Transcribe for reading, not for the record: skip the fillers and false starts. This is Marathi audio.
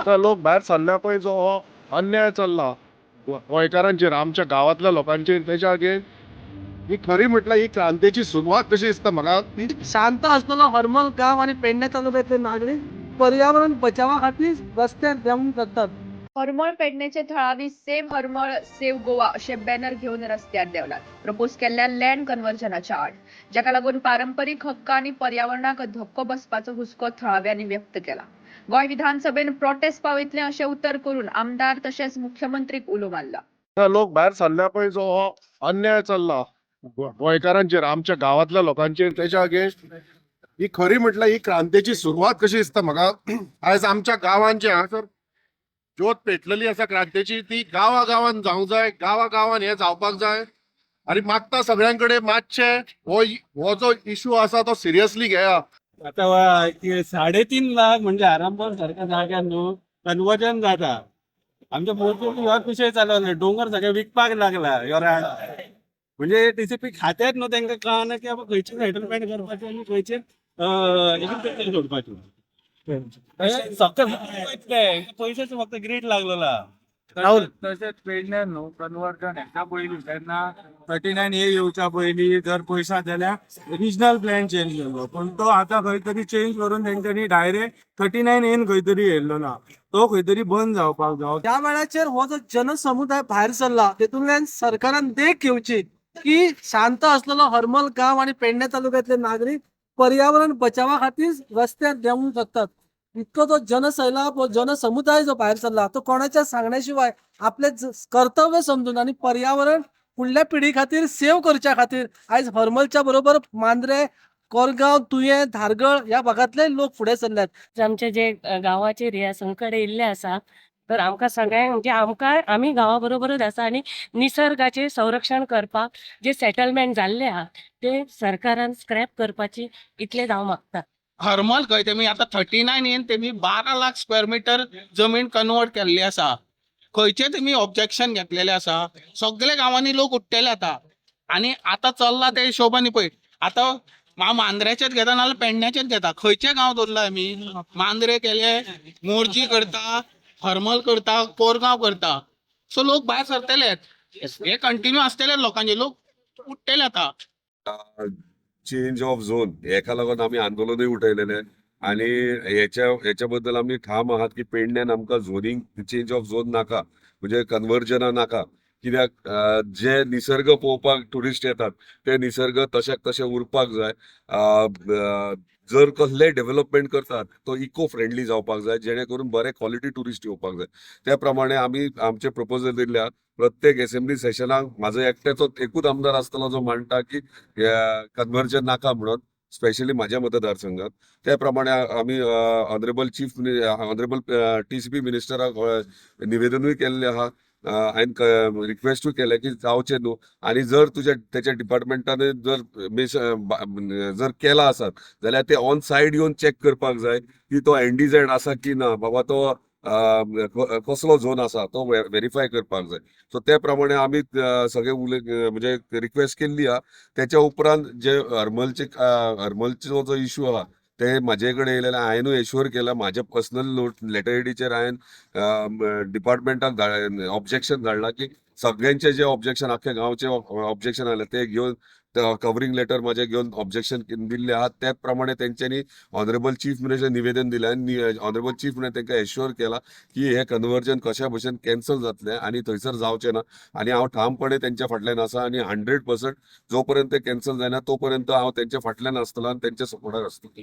तर लोक बाहेर सरल्या जो हो अन्याय चालला गोंयकारांचेर आमच्या गावातल्या लोकांचेर त्याच्या अगेन्स्ट ही खरी म्हटल्यार ही क्रांतीची सुरवात कशी दिसता म्हाका. शांत असलेला हरमल गाव आणि पेडणे तालुक्यातले नागरिक पर्यावरण बचावा खातीर रस्त्यार देऊन करतात. हरमळ पेडणेचे थळावी सेव्ह हरमळ सेव्ह गोवा असे बॅनर घेऊन रस्त्यार देवलात. प्रपोज केल्ल्या लँड कन्वर्जनाच्या आड, जाका लागून पारंपरिक हक्क आणि पर्यावरणाक धक्को बसपाचो हुस्को थळाव्यांनी व्यक्त केला. गोंय विधानसभेन प्रोटेस्ट पावयतले अशें उतर करून आमदार तशेंच मुख्यमंत्रीक उलो मारला. तर लोक बाहेर सरल्या जो हो अन्याय चालला गोंयकारांचेर आमच्या गावातल्या लोकांचेर त्याच्या अगेन्स्ट ही खरी म्हटल्यार ही क्रांतीची सुरवात कशी दिसता म्हाका. आयज आमच्या गांवांचे हांगासर ज्योत पेटलेली आसा क्रांतीची, ती गांवागांवान जावंक जाय, गांवागांवान हे जावपाक जाय. आणि मागता सगळ्यांकडे मातशे हो जो इश्यू आसा तो सिरियसली घेया. आता 3.5 लाख म्हणजे आरामबाग सारख्या जाग्यार न्हू कन्वर्जन जाता. आमच्या मोरचें ह्योच विशय चालवले, डोंगर सगळे विकपाक लागला योरान. म्हणजे टीसीपी खात्यात न्हू तांकां कळना की बाबा खंयचे सेटलमेंट करपाचें आणि खंयचे एग्रीकल्चर सोडपाचें. पयशाचो फक्त ग्रीड लागलेला. तशेंच पेडण्यार न्हू कन्वर्जन हेच्या पयलीं तेन्ना 39A येवच्या पयलीं जर पयशा जाल्यार रिजनल प्लॅन चेंज केल्लो, पण तो आतां खंय तरी चेंज करून तेंच्यांनी डायरेक्ट 39A खंय तरी येयल्लो ना. तो खंय तरी बंद जावपाक जावो. त्या वेळाचेर हो जो जनसमुदाय भायर सरला तेतूंतल्यान सरकारान देख घेवची की शांत असलेलो हरमल गाव आणि पेडणे तालुक्यातले नागरिक पर्यावरण बचावा खातीर रस्त्यार देऊन करतात. इतको तो जनसैलाब व जनसमुदाय जो बाहेर सरला तो कोणाच्या सांगण्याशिवाय आपले कर्तव्य समजून आणि पर्यावरण फुडल्या पिढी खातीर सेव्ह करच्या खातीर आयज हरमलच्या बरोबर मांद्रे, कोरगांव, तुये, धारगळ या भागातले लोक फुडें सरल्यात. आमचे जे गावाचे ह्या संकट येयल्ले आसा तर आमकां सगळ्यांक म्हणजे आमी गांवा बरोबरच आसा आणि निसर्गाचे संरक्षण करपाक जे सेटलमेंट जाल्ले आहा ते सरकारान स्क्रॅप करपाची इतलेच हांव मागता. हरमल खंय तेमी आतां 39 तेमी 12 लाख स्क्वेअर मीटर जमीन कन्वर्ट केल्ली आसा. खंयचे तेमी ऑब्जेक्शन घेतलेले आसा. सगळे गांवांनी लोक उठ्ठेले आता आणि आता चल्ला ते हिशोबाने पळय. आता हांव मांद्रेचेच घेता नाल्यार पेडण्याचेच घेता. खंयचे गांव धरला आमी? मांद्रे केले, मोरजी करता, हरमल करता, कोरगांव करता. सो लोक भायर सरतले, हे कंटिन्यू आसतले. लोकांचे लोक उठ्ठेले आता. चेंज ऑफ झोन हेका लागून आम्ही आंदोलनूय उठयलेले आणि याच्या बद्दल आम्ही ठाम आहात की पेडण्यान आमकां झोनिंग चेंज ऑफ झोन नाका, म्हणजे कन्वर्जना नाका. कित्याक जे निसर्ग पळोवपाक ट्युरिस्ट येतात ते निसर्ग तशेंच तशें उरपाक जाय. जर कसले डेव्हलपमेंट करतात तो इको फ्रेंडली जावपाक जाय, जेणे करून बरे क्वालिटी टुरिस्ट येवपाक जाय. त्या प्रमाणे आमी आमचे प्रपोजल दिल्ले प्रत्येक असेंब्ली सेशनाक म्हाजो एकट्याचो एकूच आमदार आसतलो जो मांडटा की कन्वर्जन नाका म्हणून, स्पेशली माझ्या मतदारसंघात. त्या प्रमाणे आम्ही ऑनरेबल टीसीपी मिनिस्टराक निवेदनूय केल्लें आहा. हांवें रिक्वेस्टूय केलें की जावचें न्हू. आणि जर त्याच्या डिपार्टमेंटान जर केला आसत जाल्यार ते ऑन सायड येवन चेक करपाक जाय की तो एनडीझेड आसा की ना, बाबा तो कसलो झोन आसा तो व्हेरीफाय करपाक जाय. सो त्या प्रमाणे आमी सगळे म्हणजे रिक्वेस्ट केल्ली आहा. त्याच्या उपरांत जे हरमलचो जो इश्यू आहा ते म्हाजे कडेन येयलेले हांवेनूय एश्युअर केला. म्हाज्या पर्सनल लेटरहेडीचेर हांवें डिपार्टमेंटाक ऑब्जेक्शन धाडला की सगळ्यांचे जे ऑब्जेक्शन आख्या गांवचे ऑब्जेक्शन आले ते घेवन कवरिंग लेटर माझे घेऊन ऑब्जेक्शन दिल्ले आहात. त्याच प्रमाणे त्यांच्यानी ऑनरेबल चीफ मिनिस्टर निवेदन दिलें आणि ऑनरेबल चीफ मिनिस्टर तांकां एश्युअर केला की हे कन्वर्जन कशा भशेन कॅन्सल जातलें आणि थंयसर जावचें ना. आणि हांव ठामपणे त्यांच्या फाटल्यान आसा आणि 100% जोपर्यंत कॅन्सल जायना तोपर्यंत हांव त्यांच्या फाटल्यान आसतलो आणि त्यांच्या सपोर्टार आसतलो.